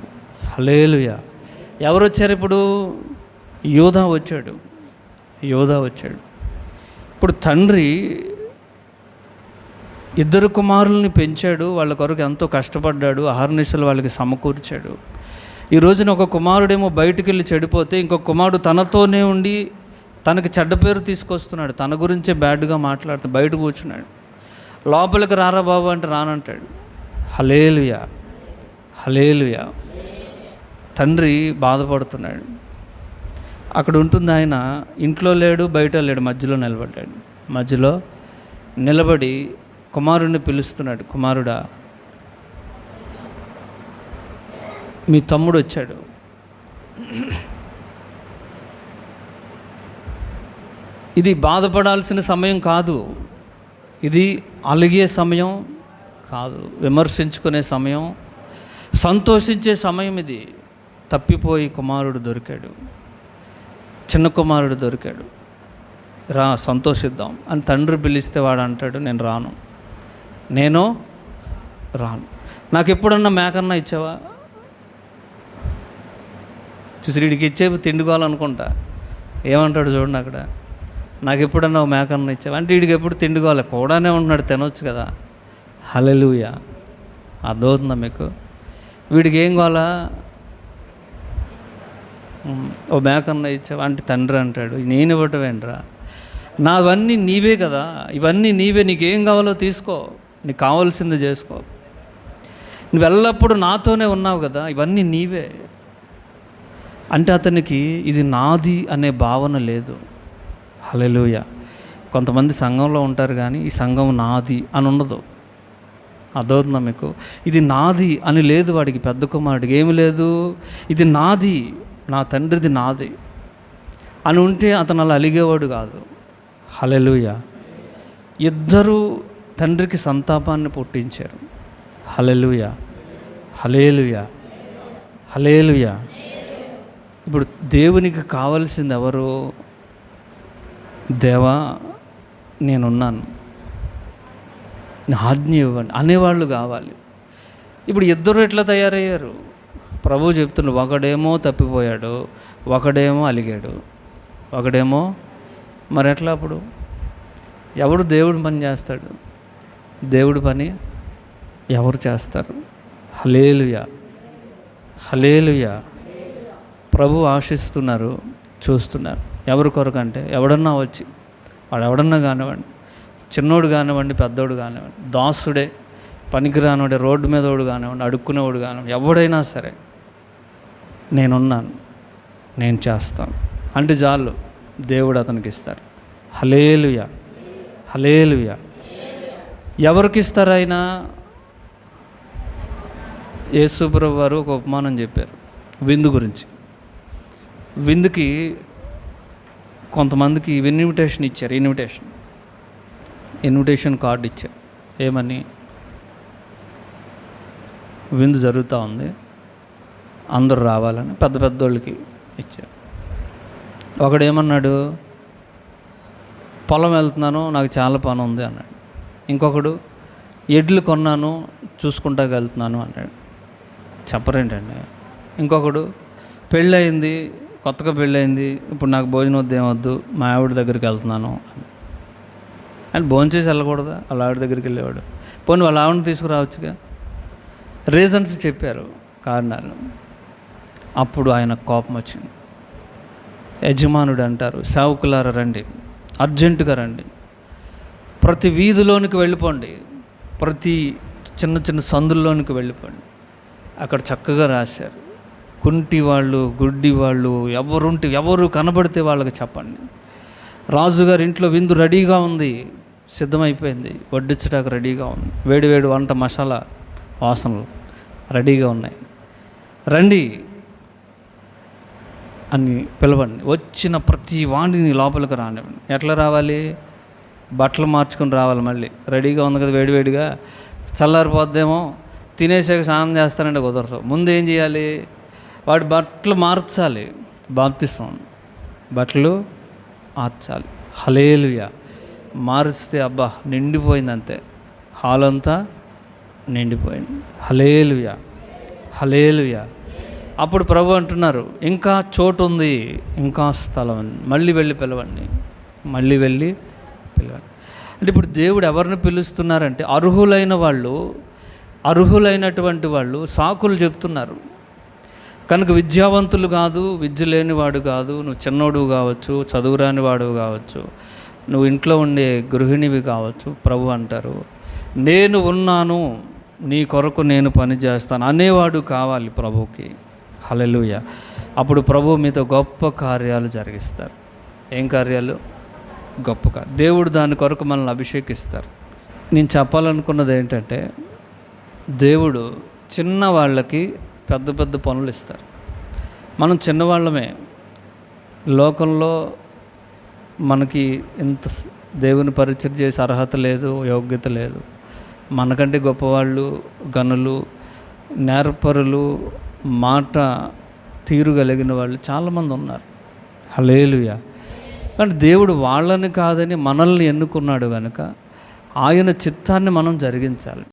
హల్లెలూయా. ఎవరు వచ్చారు ఇప్పుడు? యోధా వచ్చాడు. యోధా వచ్చాడు. ఇప్పుడు తండ్రి ఇద్దరు కుమారుల్ని పెంచాడు, వాళ్ళ కొరకు ఎంతో కష్టపడ్డాడు, అహర్నిశలు వాళ్ళకి సమకూర్చాడు. ఈ రోజున ఒక కుమారుడేమో బయటికి వెళ్ళి చెడిపోతే ఇంకొక కుమారుడు తనతోనే ఉండి తనకి చెడ్డ పేరు తీసుకొస్తున్నాడు, తన గురించే బ్యాడ్గా మాట్లాడుతూ బయట కూర్చున్నాడు. లోపలికి రారా బాబు అంటే రానంటాడు. హల్లెలూయా, హల్లెలూయా. తండ్రి బాధపడుతున్నాడు. అక్కడ ఉంటుంది ఆయన, ఇంట్లో లేడు, బయట లేడు, మధ్యలో నిలబడ్డాడు. మధ్యలో నిలబడి కుమారుడిని పిలుస్తున్నాడు. కుమారుడా, మీ తమ్ముడు వచ్చాడు. ఇది బాధపడాల్సిన సమయం కాదు, ఇది అలిగే సమయం కాదు, విమర్శించుకునే సమయం, సంతోషించే సమయం ఇది. తప్పిపోయి కుమారుడు దొరికాడు, చిన్న కుమారుడు దొరికాడు. రా సంతోషిద్దాం అని తండ్రి పిలిస్తే వాడు అంటాడు, నేను రాను, నేను రాను. నాకు ఎప్పుడన్నా మేకన్నా ఇచ్చావా? చూసి వీడికి ఇచ్చే తిండుకోవాలనుకుంటా. ఏమంటాడు చూడండి అక్కడ, నాకు ఎప్పుడన్నా మేకన్నా ఇచ్చావా అంటే వీడికి ఎప్పుడు తిండుకోవాలి, కూడానే ఉంటున్నాడు, తినొచ్చు కదా. హల్లెలూయా. అర్థమవుతుందా మీకు? వీడికి ఏం కావాలా? ఓ మేకన్నా ఇచ్చావా అంటే తండ్రి అంటాడు, నేను ఇవ్వటం ఏంట్రా, నావన్నీ నీవే కదా, ఇవన్నీ నీవే, నీకేం కావాలో తీసుకో, నీకు కావాల్సింది చేసుకో, నువ్వు ఎల్లప్పుడూ నాతోనే ఉన్నావు కదా, ఇవన్నీ నీవే అంటే అతనికి ఇది నాది అనే భావన లేదు. హల్లెలూయా. కొంతమంది సంఘంలో ఉంటారు కానీ ఈ సంఘం నాది అని ఉండదు. అర్థమవుతుందా మీకు? ఇది నాది అని లేదు వాడికి, పెద్ద కుమారుడికి ఏమి లేదు, ఇది నాది, నా తండ్రిది నాది అని ఉంటే అతను అలా అలిగేవాడు కాదు. హల్లెలూయా. ఇద్దరు తండ్రికి సంతాపాన్ని పుట్టించారు. హల్లెలూయా, హల్లెలూయా, హల్లెలూయా. ఇప్పుడు దేవునికి కావాల్సింది ఎవరు? దేవా నేనున్నాను, నా ఆజ్ఞ ఇవ్వండి అనేవాళ్ళు కావాలి. ఇప్పుడు ఇద్దరు ఎట్లా తయారయ్యారు? ప్రభువు చెప్తున్నాడు, ఒకడేమో తప్పిపోయాడు, ఒకడేమో అలిగాడు, ఒకడేమో మరి ఎట్లా? అప్పుడు ఎవడు దేవుడి పని చేస్తాడు? దేవుడి పని ఎవరు చేస్తారు? హల్లెలూయా, హల్లెలూయా. ప్రభు ఆశిస్తున్నారు, చూస్తున్నారు. ఎవరి కొరకు అంటే ఎవడన్నా వచ్చి, వాడు ఎవడన్నా కానివ్వండి, చిన్నోడు కానివ్వండి, పెద్దోడు కానివ్వండి, దాసుడే, పనికిరానివాడే, రోడ్డు మీద వాడు కానివ్వండి, అడుక్కునేవాడు కానివ్వండి, ఎవడైనా సరే నేనున్నాను, నేను చేస్తాను అంటే చాలు, దేవుడు అతనికి ఇస్తారు. హల్లెలూయా, హల్లెలూయా. ఎవరికి ఇస్తారు ఆయన? యేసుప్రభు వారు ఒక ఉపమానం చెప్పారు విందు గురించి. విందుకి కొంతమందికి ఇన్విటేషన్ ఇచ్చారు, ఇన్విటేషన్ కార్డు ఇచ్చారు. ఏమని? విందు జరుగుతూ ఉంది, అందరూ రావాలని పెద్ద పెద్దోళ్ళకి ఇచ్చారు. ఒకడేమన్నాడు, పొలం వెళ్తున్నాను, నాకు చాలా పని ఉంది అన్నాడు. ఇంకొకడు, ఎడ్లు కొన్నాను, చూసుకుంటాకి వెళ్తున్నాను అన్నాడు. చెప్పరేంటండి? ఇంకొకడు, పెళ్ళయింది, కొత్తగా పెళ్ళయింది, ఇప్పుడు నాకు భోజనం వద్దు, ఏమొద్దు, మా ఆవిడ దగ్గరికి వెళ్తున్నాను అని. భోజనం చేసి వెళ్ళకూడదా? వాళ్ళ ఆవిడ దగ్గరికి వెళ్ళేవాడు. పోనీ వాళ్ళ ఆవిడని తీసుకురావచ్చుగా. రీజన్స్ చెప్పారు, కారణాలు. అప్పుడు ఆయన కోపం వచ్చింది. యజమానుడు అంటారు, సేవకులారా రండి, అర్జెంటుగా రండి, ప్రతి వీధిలోనికి వెళ్ళిపోండి, ప్రతి చిన్న చిన్న సందుల్లోనికి వెళ్ళిపోండి. అక్కడ చక్కగా రాశారు, కుంటి వాళ్ళు, గుడ్డి వాళ్ళు, ఎవరు కనబడితే వాళ్ళకి చెప్పండి, రాజుగారి ఇంట్లో విందు రెడీగా ఉంది, సిద్ధమైపోయింది, వడ్డించడానికి రెడీగా ఉంది, వేడివేడి వంట మసాలా వాసనలు రెడీగా ఉన్నాయి, రండి అని పిలవండి. వచ్చిన ప్రతి వాడిని లోపలికి రానివ్వండి. ఎట్లా రావాలి? బట్టలు మార్చుకొని రావాలి. మళ్ళీ రెడీగా ఉంది కదా, వేడివేడిగా, చల్లారిపోద్దేమో, తినేసాక స్నానం చేస్తానంటే కుదరదు. ముందు ఏం చేయాలి? వాడి బట్టలు మార్చాలి, బాప్తిసం. బట్టలు ఆర్చాలి. హల్లెలూయా. మారిస్తే అబ్బా నిండిపోయింది, అంతే, హాల్ అంతా నిండిపోయింది. హల్లెలూయా, హల్లెలూయా. అప్పుడు ప్రభు అంటున్నారు, ఇంకా చోటు ఉంది, ఇంకా స్థలం ఉంది, మళ్ళీ వెళ్ళి పిలవండి, మళ్ళీ వెళ్ళి పిలవండి. అంటే ఇప్పుడు దేవుడు ఎవరిని పిలుస్తున్నారంటే అర్హులైనటువంటి వాళ్ళు సాకులు చెప్తున్నారు కనుక. విద్యావంతులు కాదు, విద్య లేనివాడు కాదు, నువ్వు చిన్నోడు కావచ్చు, చదువురాని వాడు కావచ్చు, నువ్వు ఇంట్లో ఉండే గృహిణివి కావచ్చు, ప్రభు అంటారు, నేను ఉన్నాను, నీ కొరకు నేను పని చేస్తాను అనేవాడు కావాలి ప్రభుకి. హల్లెలూయా. అప్పుడు ప్రభు మీతో గొప్ప కార్యాలు జరిగిస్తారు. ఏం కార్యాలు? గొప్ప కార్యాలు. దేవుడు దాని కొరకు మనల్ని అభిషేకిస్తారు. నేను చెప్పాలనుకున్నది ఏంటంటే, దేవుడు చిన్న వాళ్ళకి పెద్ద పెద్ద పనులు ఇస్తారు. మనం చిన్నవాళ్ళమే, లోకంలో మనకి ఇంత దేవుని పరిచయం చేసే అర్హత లేదు, యోగ్యత లేదు. మనకంటే గొప్పవాళ్ళు, గనులు, నేర్పరులు, మాట తీరు కలిగిన వాళ్ళు చాలామంది ఉన్నారు. హల్లెలూయా. కానీ దేవుడు వాళ్ళని కాదని మనల్ని ఎన్నుకున్నాడు కనుక ఆయన చిత్తాన్ని మనం జరిగించాలి.